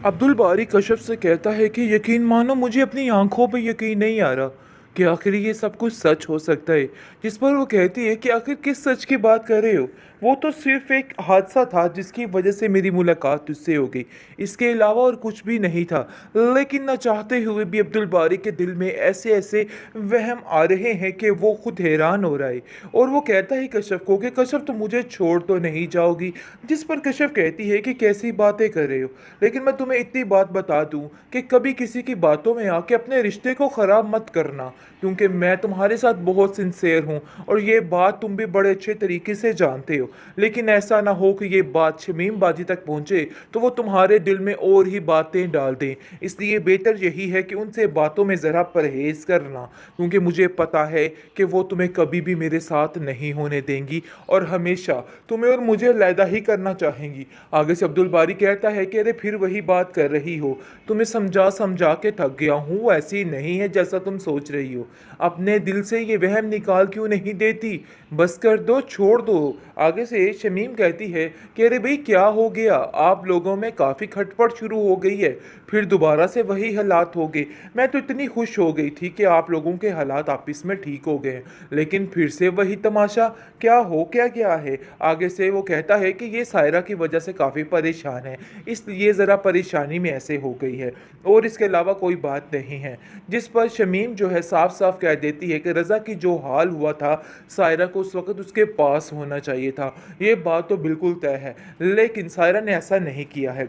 अब्दुल बारी कशफ से कहता है कि यकीन मानो मुझे अपनी आंखों पे यकीन नहीं आ रहा कि आखिर ये सब कुछ सच हो सकता है। जिस पर वो कहती है कि आखिर किस सच की बात कर रहे हो। वो तो सिर्फ एक हादसा था जिसकी वजह से मेरी मुलाकात तुझसे हो गई, इसके अलावा और कुछ भी नहीं था। लेकिन न चाहते हुए भी अब्दुल बारी के दिल में ऐसे ऐसे वहम आ रहे हैं कि वो खुद हैरान हो रहा है। और वो कहता है कशफ को कि कशफ तुम मुझे छोड़ तो नहीं जाओगी। जिस पर कशफ कहती है कि कैसी बातें कर रहे हो, लेकिन मैं तुम्हें इतनी बात बता दूं कि कभी किसी की बातों में आके अपने रिश्ते को ख़राब मत करना, क्योंकि मैं तुम्हारे साथ बहुत सिंसेयर हूँ और ये बात तुम भी बड़े अच्छे तरीके से जानते हो। लेकिन ऐसा ना हो कि ये बात शमीम बाजी तक पहुँचे तो वो तुम्हारे दिल में और ही बातें डाल दें। इसलिए बेहतर यही है कि उनसे बातों में ज़रा परहेज़ करना, क्योंकि मुझे पता है कि वो तुम्हें कभी भी मेरे साथ नहीं होने देंगी और हमेशा तुम्हें और मुझे अलहदा ही करना चाहेंगी। आगे से अब्दुल बारी कहता है कि अरे फिर वही बात कर रही हो, तुम्हें समझा समझा के थक गया हूँ, वो ऐसी नहीं है जैसा तुम सोच रही हो। अपने दिल से ये वहम निकाल क्यों नहीं देती, बस कर दो, छोड़ दो। आगे से शमीम कहती है कि अरे भाई क्या हो गया, आप लोगों में काफ़ी खटपट शुरू हो गई है, फिर दोबारा से वही हालात हो गए। मैं तो इतनी खुश हो गई थी कि आप लोगों के हालात आपस में ठीक हो गए, लेकिन फिर से वही तमाशा, क्या हो क्या गया है। आगे से वो कहता है कि ये सायरा की वजह से काफ़ी परेशान है, इसलिए ज़रा परेशानी में ऐसे हो गई है और इसके अलावा कोई बात नहीं है। जिस पर शमीम जो है साफ साफ कह देती है कि रज़ा की जो हाल हुआ था, सायरा को उस वक्त उसके पास होना चाहिए था। ये बात तो बिल्कुल तय है, लेकिन सायरा ने ऐसा नहीं किया है।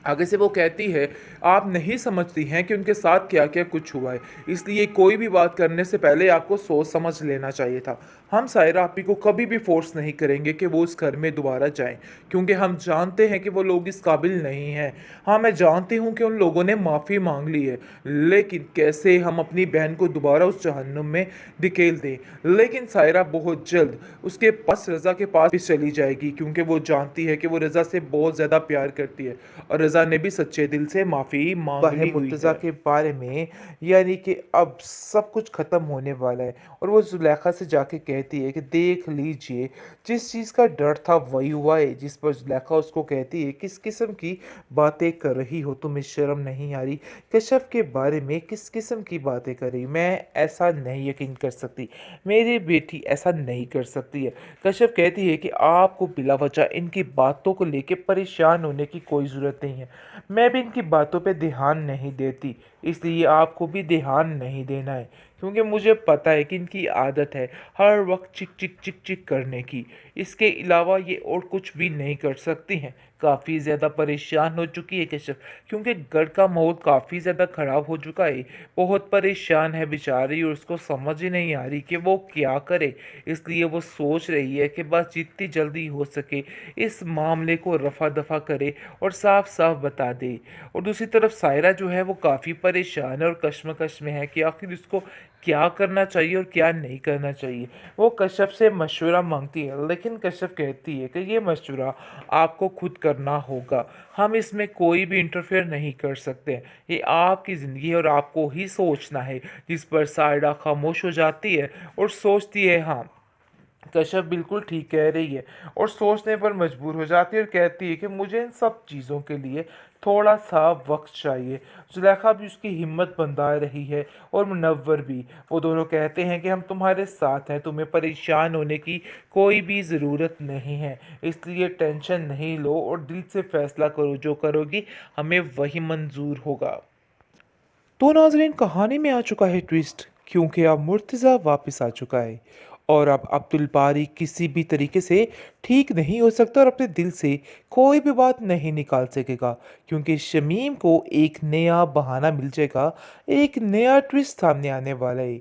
आगे से वो कहती है आप नहीं समझती हैं कि उनके साथ क्या क्या कुछ हुआ है, इसलिए कोई भी बात करने से पहले आपको सोच समझ लेना चाहिए था। हम सायरा आपी को कभी भी फोर्स नहीं करेंगे कि वो उस घर में दोबारा जाएं, क्योंकि हम जानते हैं कि वो लोग इस काबिल नहीं हैं। हाँ, मैं जानती हूँ कि उन लोगों ने माफ़ी मांग ली है, लेकिन कैसे हम अपनी बहन को दोबारा उस जहन्नुम में धकेल दें। लेकिन सायरा बहुत जल्द उसके पास, रज़ा के पास भी चली जाएगी, क्योंकि वो जानती है कि वो रज़ा से बहुत ज़्यादा प्यार करती है और रज़ा ने भी सच्चे दिल से माफ़ी मांग ली हुई मुर्तज़ा है के बारे में। यानी कि अब सब कुछ ख़त्म होने वाला है और वो ज़ुलेखा से जाके कहती है कि देख लीजिए, जिस चीज़ का डर था वही हुआ है। जिस पर ज़ुलेखा उसको कहती है किस किस्म की बातें कर रही हो, तुम्हें शर्म नहीं आ रही, कशफ के बारे में किस किस्म की बातें कर रही, मैं ऐसा नहीं यकीन कर सकती, मेरी बेटी ऐसा नहीं कर सकती है। कश्यप कहती है कि आपको बिला वजह इनकी बातों को लेकर परेशान होने की कोई ज़रूरत नहीं है, मैं भी इनकी बातों पे ध्यान नहीं देती, इसलिए आपको भी ध्यान नहीं देना है, क्योंकि मुझे पता है कि इनकी आदत है हर वक्त चिक चिक चिक चिक करने की। इसके अलावा ये और कुछ भी नहीं कर सकती हैं। काफ़ी ज़्यादा परेशान हो चुकी है कश्यप, क्योंकि घर का माहौल काफ़ी ज़्यादा ख़राब हो चुका है। बहुत परेशान है बेचारी और उसको समझ ही नहीं आ रही कि वो क्या करे। इसलिए वो सोच रही है कि बस जितनी जल्दी हो सके इस मामले को रफा दफा करे और साफ साफ बता दे। और दूसरी तरफ सायरा जो है वो काफ़ी परेशान है और कश्मकश में है कि आखिर इसको क्या करना चाहिए और क्या नहीं करना चाहिए। वो कश्यप से मशवरा मांगती है, लेकिन कश्यप कहती है कि ये मशवरा आपको खुद करना होगा, हम इसमें कोई भी इंटरफेयर नहीं कर सकते, ये आपकी ज़िंदगी है और आपको ही सोचना है। जिस पर सायरा खामोश हो जाती है और सोचती है हाँ, कश्यप बिल्कुल ठीक कह रही है, और सोचने पर मजबूर हो जाती है और कहती है कि मुझे इन सब चीज़ों के लिए थोड़ा सा वक्त चाहिए। जुलेखा भी उसकी हिम्मत बंधा रही है और मुनव्वर भी। वो दोनों कहते हैं कि हम तुम्हारे साथ हैं, तुम्हें परेशान होने की कोई भी ज़रूरत नहीं है, इसलिए टेंशन नहीं लो और दिल से फैसला करो, जो करोगी हमें वही मंजूर होगा। तो नाज़रीन, कहानी में आ चुका है ट्विस्ट, क्योंकि अब मुर्तज़ा वापस आ चुका है और अब अब्दुल बारी किसी भी तरीके से ठीक नहीं हो सकता और अपने दिल से कोई भी बात नहीं निकाल सकेगा, क्योंकि शमीम को एक नया बहाना मिल जाएगा, एक नया ट्विस्ट सामने आने वाला है।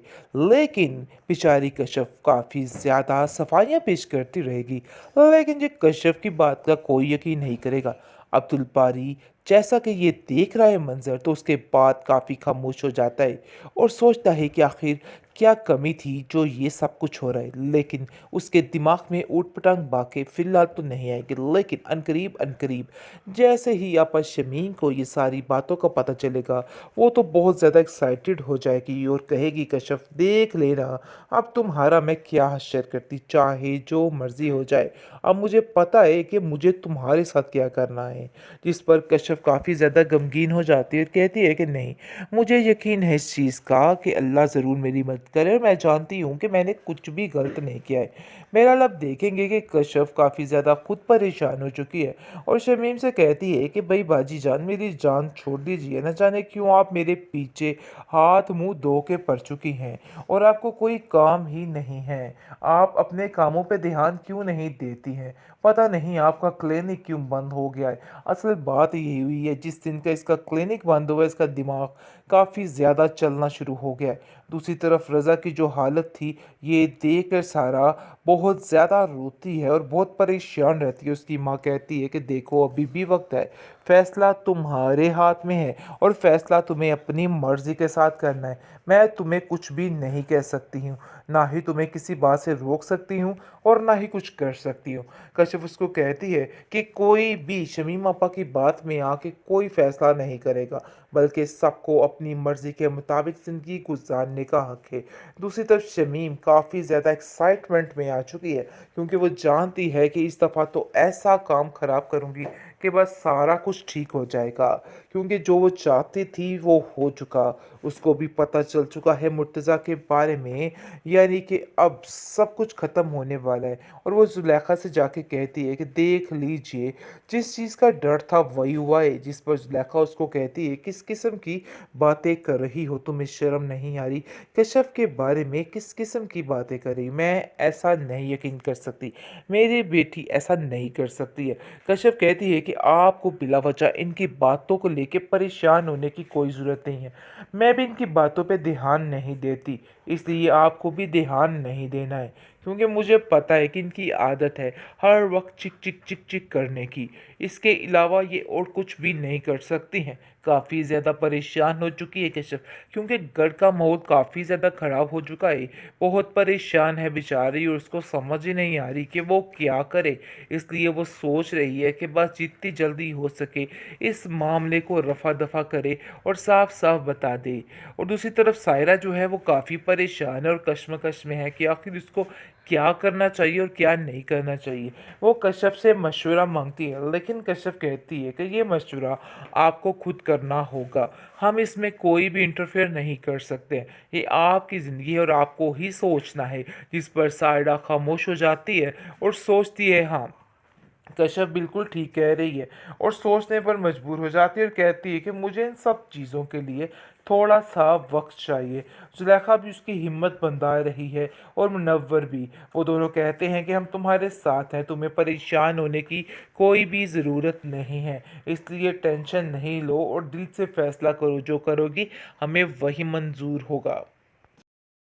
लेकिन बेचारी कशफ काफ़ी ज़्यादा सफाइयाँ पेश करती रहेगी, लेकिन ये कशफ की बात का कोई यकीन नहीं करेगा। अब्दुल बारी जैसा कि ये देख रहा है मंजर, तो उसके बाद काफ़ी खामोश हो जाता है और सोचता है कि आखिर क्या कमी थी जो ये सब कुछ हो रहा है। लेकिन उसके दिमाग में ऊट-पटांग बातें फ़िलहाल तो नहीं आएँगी, लेकिन अनकरीब जैसे ही आपा शमीम को ये सारी बातों का पता चलेगा, वो तो बहुत ज़्यादा एक्साइटेड हो जाएगी और कहेगी कश्यप देख लेना, अब तुम्हारा मैं क्या हश्र करती, चाहे जो मर्ज़ी हो जाए। अब मुझे पता है कि मुझे तुम्हारे साथ क्या करना है। जिस पर कश्यप काफ़ी ज़्यादा गमगीन हो जाती है और कहती है कि नहीं, मुझे यकीन है इस चीज़ का कि अल्लाह ज़रूर मेरी मदद करे और मैं जानती हूँ कि मैंने कुछ भी गलत नहीं किया है। बहरहाल अब देखेंगे कि कश्यप काफ़ी ज़्यादा खुद परेशान हो चुकी है और शमीम से कहती है कि भई बाजी जान, मेरी जान छोड़ दीजिए, न जाने क्यों आप मेरे पीछे हाथ मुँह धो के पड़ चुकी हैं और आपको कोई काम ही नहीं है। आप अपने कामों पे ध्यान क्यों नहीं देती हैं? पता नहीं आपका क्लिनिक क्यों बंद हो गया है। असल बात यही हुई है, जिस दिन का इसका क्लिनिक बंद हुआ, इसका दिमाग काफ़ी ज़्यादा चलना शुरू हो गया है। दूसरी तरफ रज़ा की जो हालत थी, ये देखकर सारा बहुत ज़्यादा रोती है और बहुत परेशान रहती है। उसकी माँ कहती है कि देखो अभी भी वक़्त है, फ़ैसला तुम्हारे हाथ में है और फ़ैसला तुम्हें अपनी मर्ज़ी के साथ करना है। मैं तुम्हें कुछ भी नहीं कह सकती हूँ, ना ही तुम्हें किसी बात से रोक सकती हूँ और ना ही कुछ कर सकती हूँ। कशिफ उसको कहती है कि कोई भी शमीम आपा की बात में आके कोई फ़ैसला नहीं करेगा, बल्कि सबको अपनी मर्ज़ी के मुताबिक ज़िंदगी गुज़ारने का हक है। दूसरी तरफ शमीम काफ़ी ज़्यादा एक्साइटमेंट में आ चुकी है, क्योंकि वो जानती है कि इस दफ़ा तो ऐसा काम ख़राब करूँगी कि बस सारा कुछ ठीक हो जाएगा। क्योंकि जो वो चाहती थी वो हो चुका। उसको भी पता चल चुका है मुर्तज़ा के बारे में, यानी कि अब सब कुछ ख़त्म होने वाला है। और वो ज़ुलेखा से जाके कहती है कि देख लीजिए, जिस चीज़ का डर था वही हुआ है। जिस पर ज़ुलेखा उसको कहती है, किस किस्म की बातें कर रही हो, तुम्हें शर्म नहीं आ रही? कश्यप के बारे में किस किस्म की बातें कर रही? मैं ऐसा नहीं यकीन कर सकती, मेरी बेटी ऐसा नहीं कर सकती है। कश्यप कहती है कि आपको बिलावजह इनकी बातों को लेके परेशान होने की कोई ज़रूरत नहीं है। मैं भी इनकी बातों पे ध्यान नहीं देती, इसलिए आपको भी ध्यान नहीं देना है, क्योंकि मुझे पता है कि इनकी आदत है हर वक्त चिक चिक चिक चिक करने की। इसके अलावा ये और कुछ भी नहीं कर सकती हैं। काफ़ी ज़्यादा परेशान हो चुकी है कश्यप, क्योंकि घर का माहौल काफ़ी ज़्यादा ख़राब हो चुका है। बहुत परेशान है बेचारी और उसको समझ ही नहीं आ रही कि वो क्या करे। इसलिए वो सोच रही है कि बस जितनी जल्दी हो सके इस मामले को रफ़ा दफ़ा करे और साफ साफ बता दे। और दूसरी तरफ सायरा जो है वो काफ़ी परेशान है और कश्मकश में है कि आखिर उसको क्या करना चाहिए और क्या नहीं करना चाहिए। वो कश्यप से मशवरा मांगती है, लेकिन कश्यप कहती है कि ये मशवरा आपको खुद करना होगा, हम इसमें कोई भी इंटरफेयर नहीं कर सकते। ये आपकी ज़िंदगी है और आपको ही सोचना है। जिस पर सायरा खामोश हो जाती है और सोचती है, हाँ, कश्यप बिल्कुल ठीक कह रही है, और सोचने पर मजबूर हो जाती है और कहती है कि मुझे इन सब चीज़ों के लिए थोड़ा सा वक्त चाहिए। जुलेखा भी उसकी हिम्मत बंधा रही है और मुनव्वर भी। वो दोनों कहते हैं कि हम तुम्हारे साथ हैं, तुम्हें परेशान होने की कोई भी ज़रूरत नहीं है, इसलिए टेंशन नहीं लो और दिल से फैसला करो, जो करोगी हमें वही मंजूर होगा।